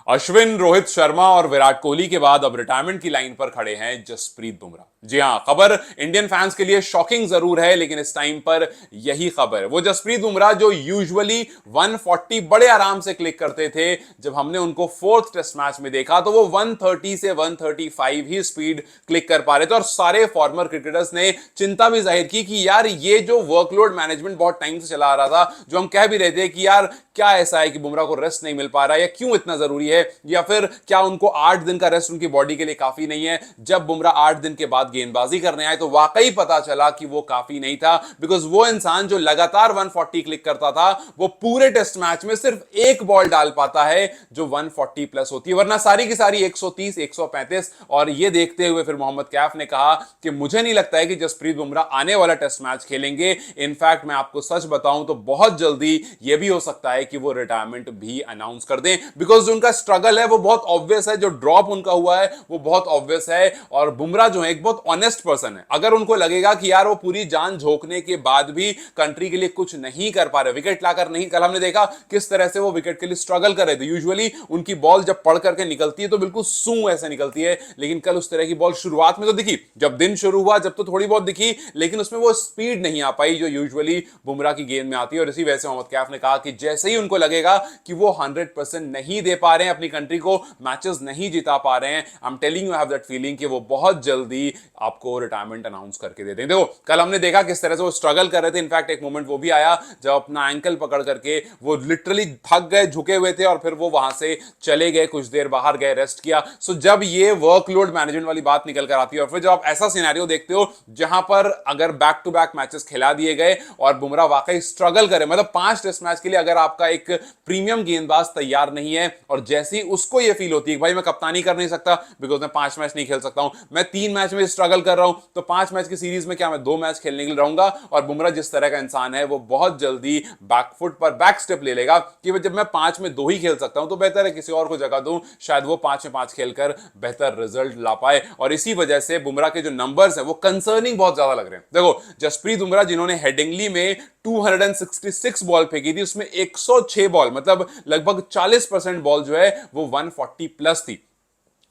अश्विन, रोहित शर्मा और विराट कोहली के बाद अब रिटायरमेंट की लाइन पर खड़े हैं जसप्रीत बुमराह। जी हां, खबर इंडियन फैंस के लिए शॉकिंग जरूर है, लेकिन इस टाइम पर यही खबर वो जसप्रीत बुमराह जो यूजुअली 140 बड़े आराम से क्लिक करते थे, जब हमने उनको फोर्थ टेस्ट मैच में देखा तो वो 130 से 135 ही स्पीड क्लिक कर पा रहे थे। और सारे फॉर्मर क्रिकेटर्स ने चिंता भी जाहिर की कि यार ये जो वर्कलोड मैनेजमेंट बहुत टाइम से चला आ रहा था, जो हम कह भी रहे थे कि यार क्या ऐसा है कि बुमराह को रेस्ट नहीं मिल पा रहा है, या क्यों इतना जरूरी है, या फिर क्या उनको 8 दिन का रेस्ट उनकी बॉडी के लिए काफी नहीं है। जब बुमराह 8 दिन के बाद गेंदबाजी करने आए तो वाकई पता चला कि वो काफी नहीं था, बिकॉज वो इंसान जो लगातार 140 क्लिक करता था वो पूरे टेस्ट मैच में सिर्फ एक बॉल डाल पाता है जो 140 प्लस होती है, वरना सारी की सारी 130 135। और ये देखते हुए फिर मोहम्मद कैफ ने कहा कि मुझे नहीं लगता है कि जसप्रीत बुमराह आने वाला टेस्ट मैच खेलेंगे। इनफैक्ट मैं आपको सच बताऊं तो बहुत जल्दी यह भी हो सकता है कि वो रिटायरमेंट भी अनाउंस कर दें, बिकॉज जो उनका स्ट्रगल है वो बहुत ऑब्वियस है, जो ड्रॉप उनका हुआ है वो बहुत ऑब्वियस है। और बुमराह जो है एक बहुत ऑनेस्ट पर्सन है। अगर उनको लगेगा कि यार वो पूरी जान झोंकने के बाद भी कंट्री के लिए कुछ नहीं कर पा रहे, विकेट लाकर नहीं, कल हमने देखा किस तरह से वो विकेट के लिए स्ट्रगल कर रहे थे। यूजुअली उनकी बॉल जब पड़ करके निकलती है तो बिल्कुल सू ऐसे निकलती है, लेकिन कल उस तरह की बॉल शुरुआत में तो दिखी, जब दिन शुरू हुआ जब तो थोड़ी बहुत दिखी, लेकिन उसमें वो स्पीड नहीं आ पाई जो यूजुअली बुमराह की गेंद में आती है। और इसी वजह से मोहम्मद कैफ ने कहा कि जैसे ही उनको लगेगा कि वो 100% नहीं दे पा रहे हैं, अपनी कंट्री को मैचेस नहीं जिता पा रहे हैं, I am telling you have that feeling कि वो बहुत जल्दी आपको रिटायरमेंट अनाउंस करके दे दें। देखो कल हमने देखा किस तरह से वो स्ट्रगल कर रहे थे। इनफैक्ट एक मोमेंट वो भी आया जब अपना एंकल पकड़ करके वो लिटरली थक गए, झुके हुए थे, और फिर वो वहां से चले गए, कुछ देर बाहर गए, रेस्ट किया। सो जब ये वर्कलोड मैनेजमेंट वाली बात निकल कर आती है, और फिर जब आप ऐसा सिनेरियो देखते हो जहां पर अगर बैक टू बैक मैचेस खिला दिए गए और बुमराह वाकई स्ट्रगल करे, मतलब 5 टेस्ट मैच के लिए अगर आपका एक प्रीमियम गेंदबाज तैयार नहीं है, और जैसी उसको ये फील होती है भाई मैं कप्तानी कर नहीं सकता बिकॉज मैं 5 मैच नहीं खेल सकता हूं, मैं 3 मैच में स्ट्रगल कर रहा हूं, तो 5 मैच की सीरीज में क्या मैं 2 मैच खेलने के लिए रहूंगा। और बुमराह जिस तरह का इंसान है वो बहुत जल्दी बैकफुट पर बैक स्टेप ले लेगा कि जब मैं 5 में 2 ही खेल सकता हूं तो बेहतर है किसी और को जगह दूं, शायद वो 5 में 5 खेलकर बेहतर रिजल्ट ला पाए। और इसी वजह से बुमराह के जो नंबर्स हैं वो कंसर्निंग बहुत ज्यादा लग रहे हैं। देखो जसप्रीत बुमराह जिन्होंने हेडिंगली में 266 बॉल फेंकी थी, उसमें 106 बॉल मतलब लगभग 40% बॉल जो है वो 140 प्लस थी।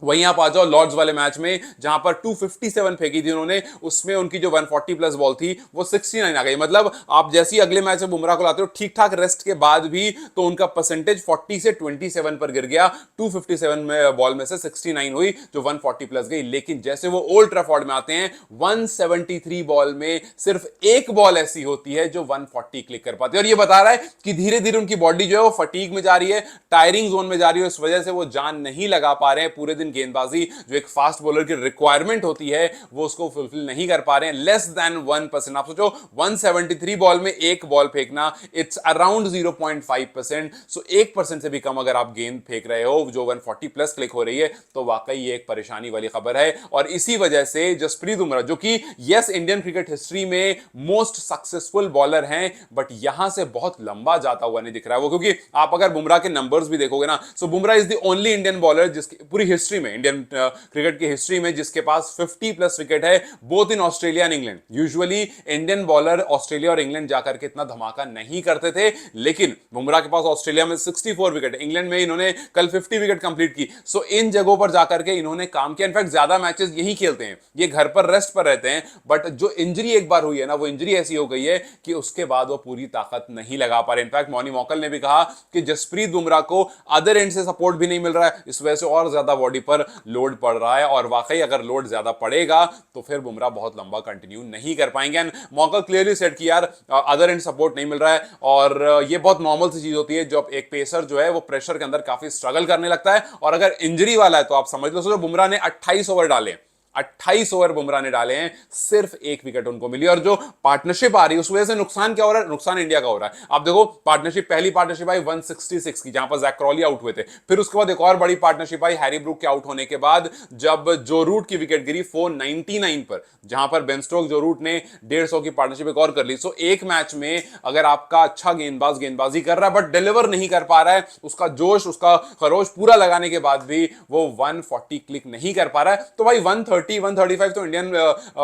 वहीं आप आ जाओ लॉर्ड्स वाले मैच में जहां पर 257 फेंकी थी उन्होंने, उसमें उनकी जो 140 प्लस बॉल थी वो 69 आ गई। मतलब आप जैसे ही अगले मैच में बुमराह को लाते हो ठीक ठाक रेस्ट के बाद भी, तो उनका परसेंटेज 40 से 27 पर गिर गया। 257 में बॉल में से 69 हुई जो 140 प्लस गई। लेकिन जैसे वो ओल्ड ट्रैफोर्ड में आते हैं 173 बॉल में सिर्फ एक बॉल ऐसी होती है जो 140 क्लिक कर पाती है। और ये बता रहा है कि धीरे धीरे उनकी बॉडी जो है वो फटीग में जा रही है, टायरिंग जोन में जा रही है, इस वजह से वो जान नहीं लगा पा रहे हैं पूरे दिन गेंदबाजी जो एक फास्ट बॉलर की रिक्वायरमेंट होती है वो उसको फुलफिल नहीं कर पा रहे हैं। Less than 1%। आप सोचो 173 बॉल में एक बॉल फेंकना, इट्स अराउंड 0.5%। सो 1% से भी कम अगर आप गेंद फेंक रहे हो जो 140 प्लस क्लिक हो रही है, तो वाकई ये एक परेशानी वाली खबर है। और इसी वजह से जसप्रीत बुमराह जो कि यस इंडियन क्रिकेट हिस्ट्री में मोस्ट सक्सेसफुल बॉलर हैं, बट यहां से बहुत लंबा जाता हुआ नहीं दिख रहा है वो, क्योंकि आप अगर बुमराह के नंबर्स भी देखोगे ना, so Bumrah is the only Indian bowler जिसकी पूरी हिस्ट्री में, इंडियन क्रिकेट की हिस्ट्री में, जिसके पास 50 प्लस विकेट है both in Australia and England. Usually Indian bowler Australia और इंग्लैंड जाकर के इतना धमाका नहीं करते थे, लेकिन बुमराह के पास ऑस्ट्रेलिया में 64 विकेट, इंग्लैंड में इन्होंने कल 50 विकेट कंप्लीट की। सो इन जगहों पर जाकर के इन्होंने काम किया। इनफैक्ट ज्यादा मैचेस यही खेलते हैं, ये घर पर रेस्ट पर रहते हैं, बट जो इंजरी एक बार हुई है ना, वो इंजरी ऐसी हो गई है कि उसके बाद वो पूरी ताकत नहीं लगा पा रहे। इनफैक्ट मॉनी मॉकल ने भी कहा कि जसप्रीत बुमराह को अदर एंड से सपोर्ट भी नहीं मिल रहा है, इस वजह से और ज्यादा बॉडी पर लोड पड़ रहा है। और वाकई अगर लोड ज्यादा पड़ेगा तो फिर बुमराह बहुत लंबा कंटिन्यू नहीं कर पाएंगे। एंड मॉकल क्लियरली सेड कि यार अदर एंड सपोर्ट नहीं मिल रहा है, और ये बहुत नॉर्मल सी चीज होती है जब एक पेसर जो है वो प्रेशर के अंदर काफी स्ट्रगल करने लगता है। और अगर इंजरी वाला है तो आप समझ लो, बुमराह ने 28 ओवर डाले, 28 ओवर बुमराह ने डाले हैं, सिर्फ एक विकेट उनको मिली। और जो पार्टनरशिप आ रही है उस वजह से नुकसान क्या हो रहा है? नुकसान इंडिया का हो रहा है। आप देखो पार्टनरशिप, पहली पार्टनरशिप आई 166 की जहां पर जैक क्रॉली आउट हुए थे, फिर उसके बाद एक और बड़ी पार्टनरशिप आई हैरी ब्रूक के आउट होने के बाद, जब जो रूट की विकेट गिरी 499 पर, जहां पर बेन स्टोक्स जो रूट ने 150 की पार्टनरशिप एक और कर ली। सो एक मैच में अगर आपका अच्छा गेंदबाज गेंदबाजी कर रहा है बट डिलीवर नहीं कर पा रहा है, उसका जोश उसका खरोश पूरा लगाने के बाद भी वो 140 क्लिक नहीं कर पा रहा है, तो भाई 130 130 135 तो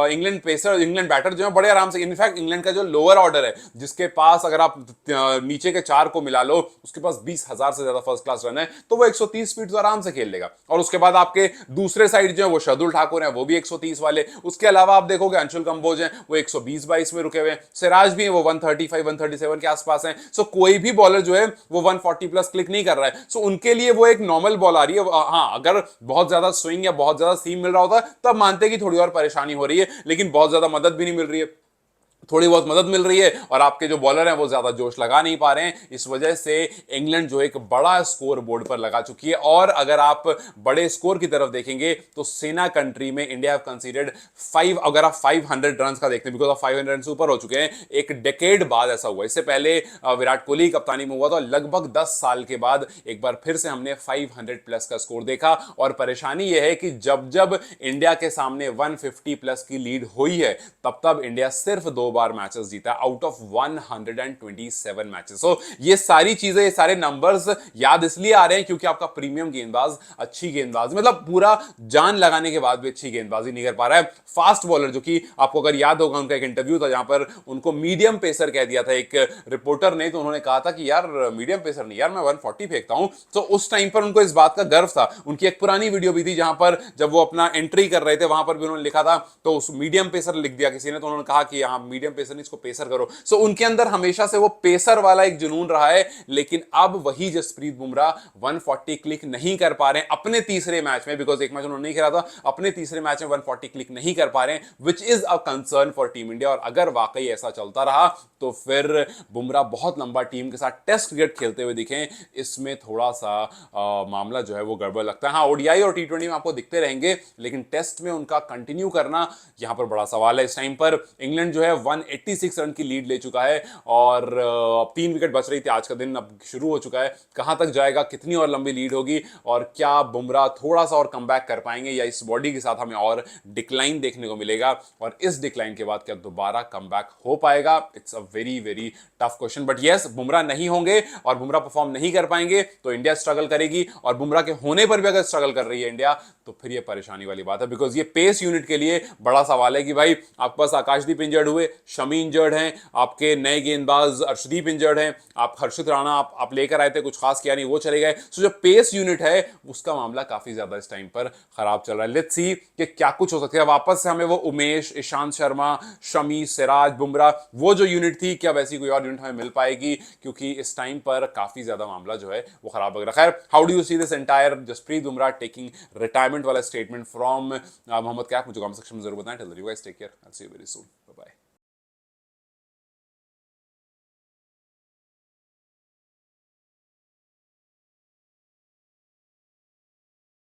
इंग्लैंड पेसर, इंग्लैंड बैटर जो है बड़े आराम से, इनफैक्ट इंग्लैंड का जो लोअर ऑर्डर है जिसके पास अगर आप नीचे के 4 को मिला लो उसके पास 20,000 से ज्यादा फर्स्ट क्लास रन है, तो वो 130 स्पीड तो आराम से खेल लेगा। और उसके बाद आपके दूसरे साइड जो है वो शार्दुल ठाकुर है, वो भी 130 वाले। उसके अलावा आप देखोगे अंशुल कंबोज है, वो 120-22 में रुके हुए हैं। सिराज भी है, वो 135 137 के आसपास हैं। सो कोई भी बॉलर जो है वो 140 प्लस क्लिक नहीं कर रहा है। सो उनके लिए वो एक नॉर्मल बॉल आ रही है। हाँ, अगर बहुत ज्यादा स्विंग या बहुत ज्यादा सीम मिल रहा होता तब मानते हैं कि थोड़ी और परेशानी हो रही है, लेकिन बहुत ज्यादा मदद भी नहीं मिल रही है, थोड़ी बहुत मदद मिल रही है और आपके जो बॉलर हैं वो ज्यादा जोश लगा नहीं पा रहे हैं। इस वजह से इंग्लैंड जो एक बड़ा स्कोर बोर्ड पर लगा चुकी है। और अगर आप बड़े स्कोर की तरफ देखेंगे तो सेना कंट्री में इंडिया हैव कंसीडर्ड 5, अगर आप 500 रन का देखते हैं, बिकॉज ऑफ 500 रन से ऊपर हो चुके हैं, एक डेकेड बाद ऐसा हुआ। इससे पहले विराट कोहली कप्तानी में हुआ था, लगभग 10 साल के बाद एक बार फिर से हमने 500 प्लस का स्कोर देखा। और परेशानी यह है कि जब जब इंडिया के सामने 150 प्लस की लीड हुई है तब तब इंडिया सिर्फ 2 बार मैचेस जीता आउट ऑफ 127 मैचेस। सो ये सारी चीजें, ये सारे नंबर्स याद इसलिए आ रहे हैं क्योंकि आपका प्रीमियम गेंदबाज अच्छी गेंदबाजी, मतलब पूरा जान लगाने के बाद भी अच्छी गेंदबाजी नहीं कर पा रहा है। फास्ट बॉलर, जो कि आपको अगर याद होगा उनका एक इंटरव्यू था जहां पर उनको मीडियम पेसर कह दिया था एक रिपोर्टर ने, तो उन्होंने कहा था कि यार मीडियम पेसर नहीं यार, मैं 140 फेंकता हूं। तो उस टाइम पर उनको इस बात का गर्व था। उनकी एक पुरानी वीडियो भी थी जहां पर जब वो अपना एंट्री कर रहे थे वहां पर भी उन्होंने लिखा था, तो उस मीडियम पेसर लिख दिया किसी ने, तो उन्होंने कहा कि हाँ मीडियम पेसर नहीं, इसको पेसर करो। सो उनके अंदर हमेशा से वो पेसर वाला एक जुनून रहा है। लेकिन अब वही जसप्रीत बुमराह 140 क्लिक नहीं कर पा रहे हैं अपने तीसरे मैच में, बिकॉज एक मैच उन्होंने नहीं खेला था, अपने तीसरे मैच में 140 क्लिक नहीं कर पा रहे हैं, which is a concern for team India. और अगर वाकई ऐसा चलता रहा तो फिर बुमराह बहुत लंबा टीम के साथ टेस्ट क्रिकेट खेलते हुए दिखें, इसमें थोड़ा सा मामला जो है वो गड़बड़ लगता है। हाँ, ओडीआई और टी20 में आपको दिखते रहेंगे, लेकिन टेस्ट में उनका कंटिन्यू करना यहां पर बड़ा सवाल है। इस टाइम पर इंग्लैंड जो है 186 रन की लीड ले चुका है और 3 विकेट बच रही थी। आज का दिन अब शुरू हो चुका है, कहां तक जाएगा, कितनी और लंबी लीड होगी और क्या बुमराह थोड़ा सा और कमबैक कर पाएंगे या इस बॉडी के साथ हमें और डिक्लाइन देखने को मिलेगा और इस डिक्लाइन के बाद क्या दोबारा कमबैक हो पाएगा? It's a very very tough question. But yes, Bumrah नहीं होंगे और बुमराह परफॉर्म नहीं कर पाएंगे तो इंडिया स्ट्रगल करेगी, और बुमराह के होने पर भी अगर स्ट्रगल कर रही है इंडिया तो फिर ये परेशानी वाली बात है। बिकॉज ये पेस यूनिट के लिए बड़ा सवाल है कि भाई आपके पास आकाशदीप इंजर्ड हुए, शमी इंजर्ड हैं, आपके नए गेंदबाज अर्शदीप इंजर्ड हैं, आप हर्षित राणा आप लेकर आए थे, कुछ खास किया नहीं, वो चले गए। सो जो पेस यूनिट है उसका मामला काफी ज्यादा इस टाइम पर खराब चल रहा है। लेट्स सी कि क्या कुछ हो सकता है। वापस से हमें वो उमेश, ईशांत शर्मा, शमी, सिराज, बुमराह, वो जो यूनिट थी, क्या वैसी कोई और यूनिट हमें मिल पाएगी? क्योंकि इस टाइम पर काफी ज्यादा मामला जो है वो खराब लग रहा है। खैर, how do you see this entire Jasprit Bumrah taking retirement वाला स्टेटमेंट फ्रॉम मोहम्मद कैफ? मुझे कमेंट सेक्शन में जरूर बताएं। Till then you guys take care, I will see you very soon, bye bye.